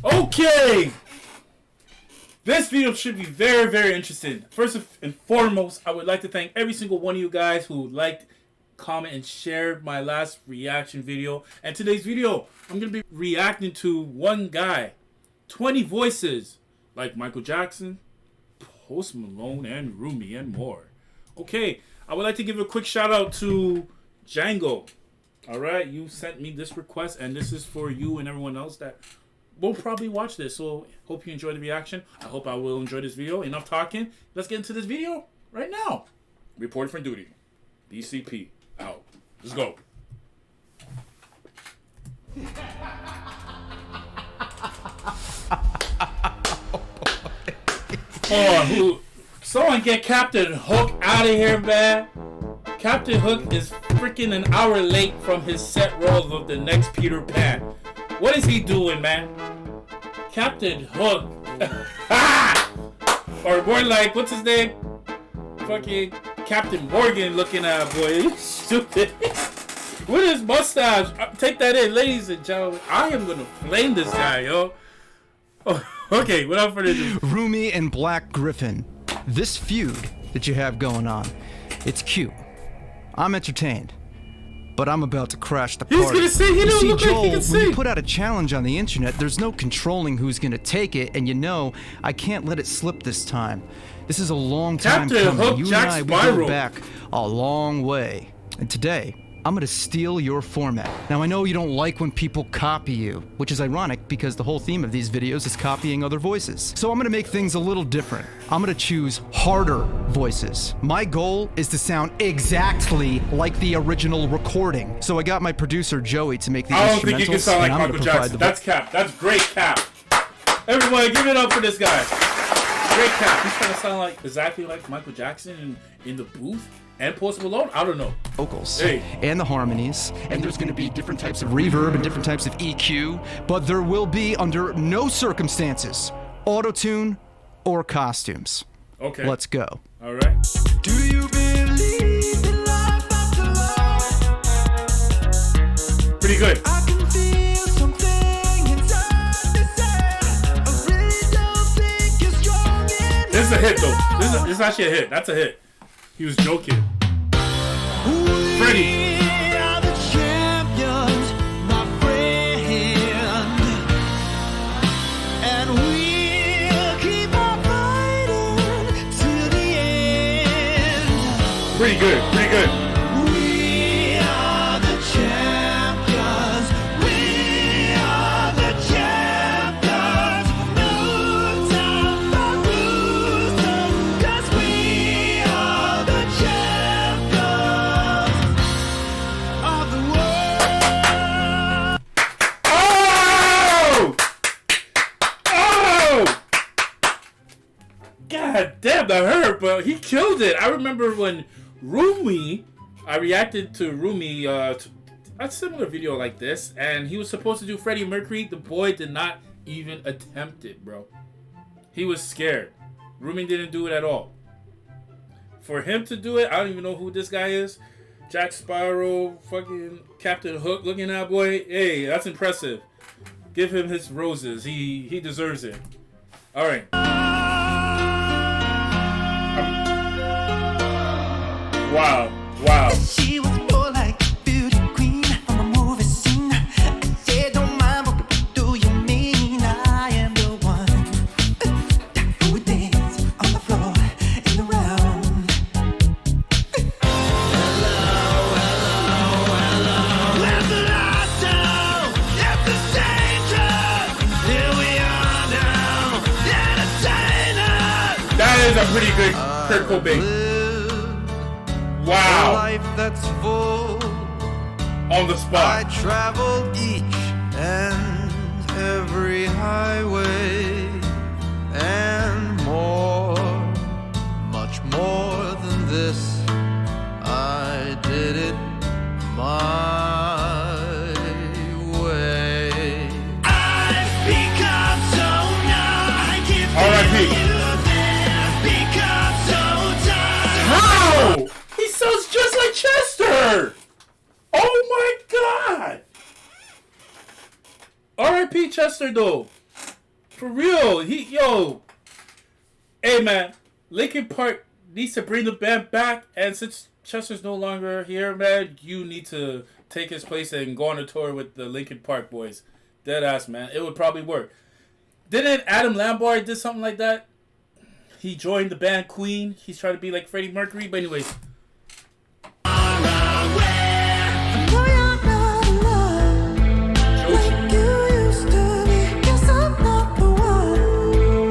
Okay. This video should be very, very interesting. First and foremost, I would like to thank every single one of you guys who liked, comment, and shared my last reaction video. And today's video, I'm going to be reacting to one guy. 20 voices. Like Michael Jackson, Post Malone, and Rumi, and more. Okay, I would like to give a quick shout out to Django. Alright, you sent me this request, and this is for you and everyone else that will probably watch this. So, hope you enjoy the reaction. I hope I will enjoy this video. Enough talking. Let's get into this video right now. Reporting for duty. BCP. Out. Let's go. Hold on, someone get Captain Hook out of here, man. Captain Hook is freaking an hour late from his set role of the next Peter Pan. What is he doing, man? Captain Hook. Or more like, what's his name? Fucking Captain Morgan looking at boy. Stupid. With his mustache. Take that in, ladies and gentlemen. I am gonna flame this guy, yo. Oh, okay, without further ado. Rumi and Black Griffin. This feud that you have going on, it's cute. I'm entertained, but I'm about to crash the party. He's gonna sing. He don't look like he can sing. When you put out a challenge on the internet, there's no controlling who's gonna take it, and you know I can't let it slip this time. This is a long time coming. You and I, we go back a long way, and today I'm gonna steal your format. Now I know you don't like when people copy you, which is ironic because the whole theme of these videos is copying other voices. So I'm gonna make things a little different. I'm gonna choose harder voices. My goal is to sound exactly like the original recording. So I got my producer Joey to make the instrumentals. I don't think you can sound like Michael Jackson. That's Cap. That's great Cap. Everybody give it up for this guy. Great Cap. He's trying to sound like exactly like Michael Jackson in the booth. And Post Malone? I don't know. Vocals and the harmonies, and there's going to be different types of reverb and different types of EQ, but there will be, under no circumstances, auto-tune or costumes. Okay. Let's go. All right. Do you believe in life after life? Pretty good. I can feel something inside this head. I really don't think you're strong enough. This is a hit, though. This is actually a hit. That's a hit. He was joking. Freddie. We are the champions, my friend. And we'll keep on fighting to the end. Pretty good. Pretty good. We are the champions. We are the champions. No time for losing, 'cause we are the champions of the world. Oh! Oh! God damn, that hurt, but he killed it. I remember when Rumi, I reacted to Rumi to a similar video like this, and he was supposed to do Freddie Mercury. The boy did not even attempt it, bro. He was scared. Rumi didn't do it at all. For him to do it, I don't even know who this guy is. Jack Sparrow, fucking Captain Hook looking at boy. Hey, that's impressive. Give him his roses. He deserves it. All right. Wow. Wow. She was more like a beauty queen from a movie scene. I said, don't mind, but what do you mean? I am the one who would dance on the floor in the round. Let the lights down, let the stage up. Here we are now, entertainers. That is a pretty good Kurt Cobain. Wow. A life that's full. On the I spot. traveled each and every highway and more, much more than this. I did it my way. I've become so numb, I can't feel R.I.P. you there. Become so tired. How? He sounds just like Chester. Oh my God. R.I.P. Chester, though. For real. Hey man, Linkin Park needs to bring the band back, and since Chester's no longer here, man, you need to take his place and go on a tour with the Linkin Park boys. Dead ass, man. It would probably work. Didn't Adam Lambert did something like that? He joined the band Queen. He's trying to be like Freddie Mercury, but anyways.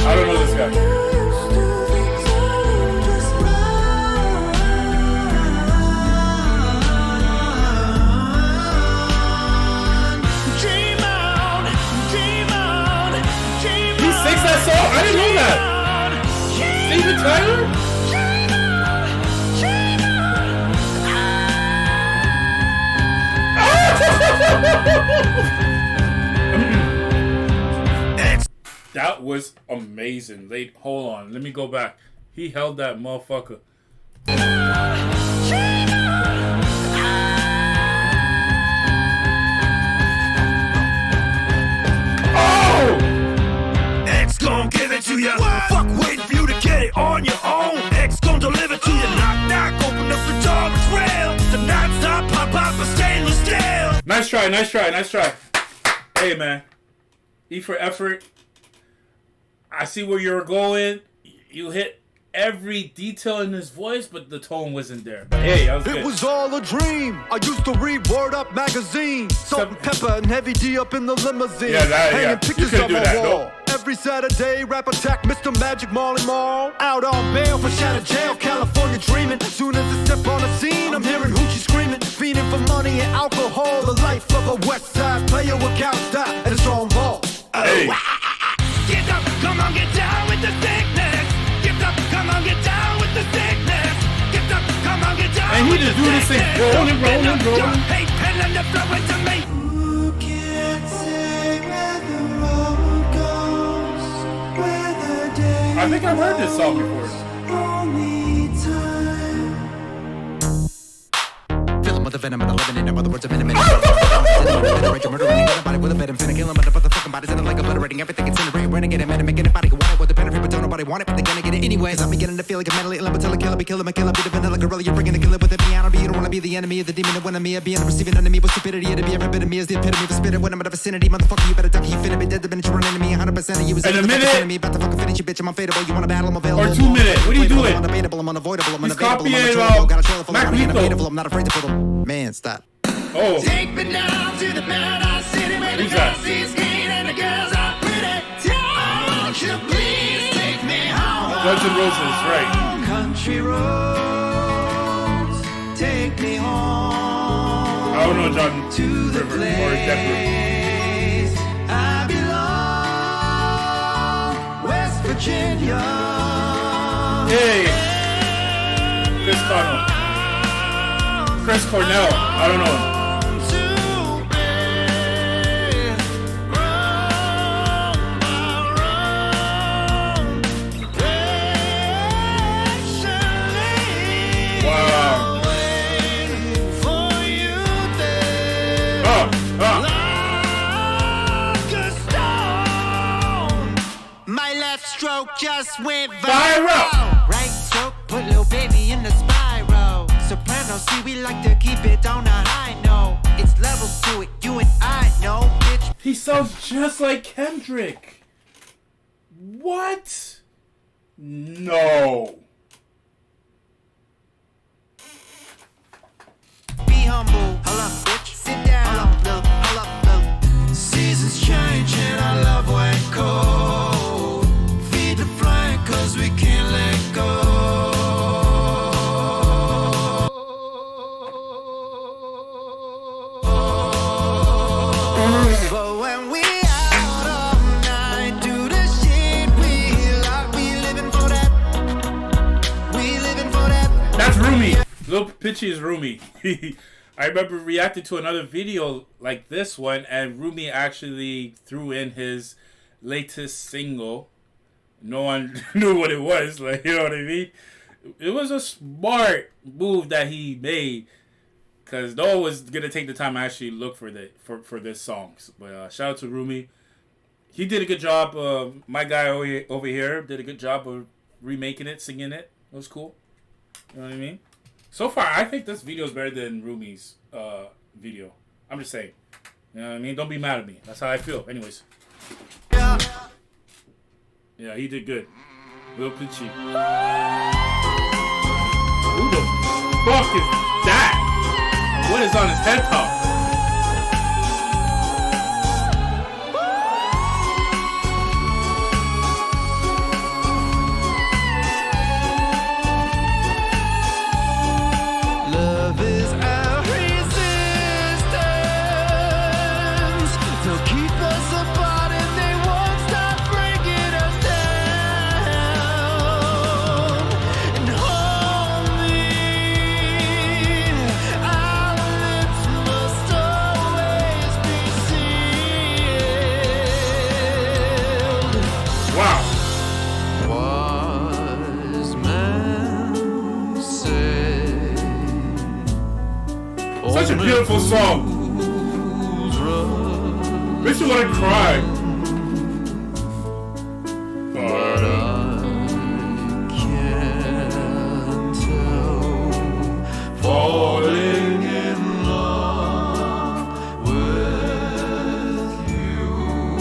I don't know this guy. He sings that song? I didn't know that. Steven Tyler? That was amazing. Hold on. Let me go back. He held that motherfucker. Oh! X gon' give it to ya. Fuck waiting for you to get it on your own. X gon' deliver to ya. Knock, knock, open up the door, it's real. The non-stop pop a stainless steel. Nice try, nice try, nice try. Hey, man. E for effort. I see where you're going. You hit every detail in his voice, but the tone wasn't there. But hey, that was good. It was all a dream. I used to read Word Up magazine. Salt and pepper and Heavy D up in the limousine. Yeah, hanging pictures on my wall. No. Every Saturday, rap attack, Mr. Magic Marley Marl. Out on bail for shattered jail, California dreaming. Soon as I step on the scene, I'm hearing hoochie screaming. Feeding for money and alcohol. The life of a West Side player with couch style and a strong ball. Hey. Get up, come on, get down with the sickness. Get up, come on, get down with the sickness. Get up, come on, get down. And he just do this thing, rolling. Hey, pen and the flow into me. Who can't say where the road goes, where the day I think I've heard this song before. only time. Fill him with the venom and 11 in other words, a minute. Murdering anybody with a venom, finna kill him, but the fucking body's in it like obliterating everything incinerating, renegade him, and making anybody who want it with the benefit, but don't nobody want it, but they're gonna get it anyways. I'm beginning to feel like a mentally ill, until I kill him, be killing, be the vanilla gorilla, you're bringing a killer with it, me, I don't be, you don't wanna be the enemy of the demon, the enemy of being a receiving enemy with stupidity, to be every bit of me is the epitome of spitting when I'm in the vicinity, motherfucker, you better duck, you finna be dead, the minute you run into me, 100% of you is in a minute, me, about to fucking finish you, bitch, I'm unfadable, you wanna battle, I'm available, or 2 minutes, what are you doing? I'm unavailable, I'm unavoidable, I'm He's unavailable, copying, I'm unavailable, got a trailer full of money, Magneto. I'm not afraid to put them, man, stop. Oh. Take me down to the paradise city where the Who's that? grass is green and the girls are pretty. Won't you please take me home? Guns N' Roses, right. Country roads, take me home. I don't know John to the River or Denver. place I belong, West Virginia. Hey, Chris Cornell. I don't know. Wow. My left stroke just went Viral. viral. Right stroke put little baby in the spiral. Soprano, see we like to keep it on a high note. It's levels to it, you and I know, bitch. He sounds just like Kendrick. What? No. Be humble. Hold up, bitch. Sit down. Hold up, look. Hold up, look. Seasons change and I love when cold. Feed the flame cause we can't let go. But when we out all night, do the shit we like, we living for that. We living for that. That's Rumi. Lil Pitchy is Rumi. I remember reacting to another video like this one, and Rumi actually threw in his latest single. No one knew what it was, like, you know what I mean? It was a smart move that he made, because no one was gonna take the time to actually look for this song. But shout out to Rumi. He did a good job. My guy over here did a good job of remaking it, singing it. It was cool. You know what I mean? So far, I think this video is better than Rumi's video. I'm just saying. You know what I mean? Don't be mad at me. That's how I feel. Anyways. Yeah, he did good. Real pitchy. Who the fuck is that? What is on his head top? Love is our resistance. They'll keep us apart and they won't stop breaking us down. And hold me, our lips must always be sealed. Wow. Wise men say Such a beautiful song. Makes you want to cry. Can't tell. Falling in love with you.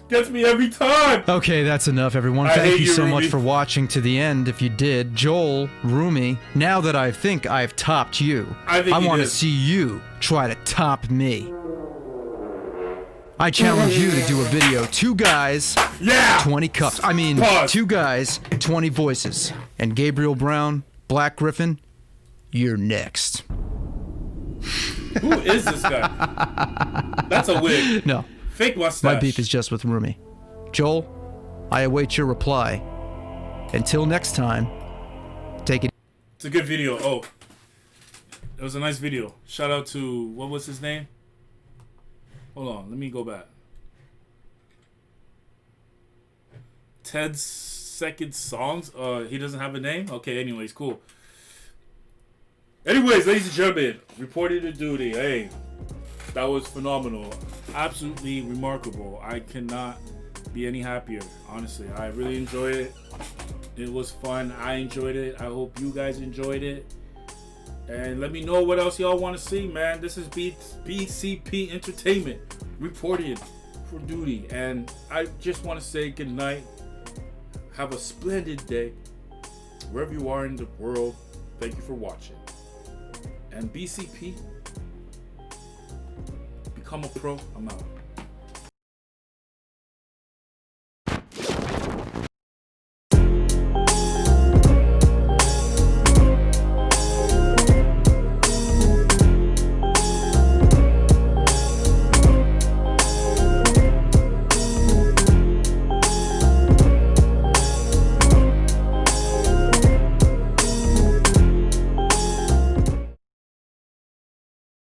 Gets me every time. Okay, that's enough, everyone. I Thank hate you you, so Rumi. much for watching to the end. If you did, Joel, Rumi, now that I think I've topped you, I think you want to did. see you try to top me. I challenge you to do a video, 2 guys, Yeah. 20 cups. I mean, Pause. 2 guys, 20 voices. And Gabriel Brown, Black Griffin, you're next. Who is this guy? That's a wig. No, Fake mustache. my beef is just with Rumi. Joel, I await your reply. Until next time, take it. It's a good video. Oh, it was a nice video. Shout out to, what was his name? Hold on, let me go back. Ted's second songs. He doesn't have a name. Okay, anyways, cool. Anyways, ladies and gentlemen, reported to duty. Hey, that was phenomenal. Absolutely remarkable. I cannot be any happier. Honestly, I really enjoyed it. It was fun. I enjoyed it. I hope you guys enjoyed it. And let me know what else y'all want to see, man. This is BCP Entertainment reporting for duty. And I just want to say good night. Have a splendid day. Wherever you are in the world, thank you for watching. And BCP, become a pro. I'm out.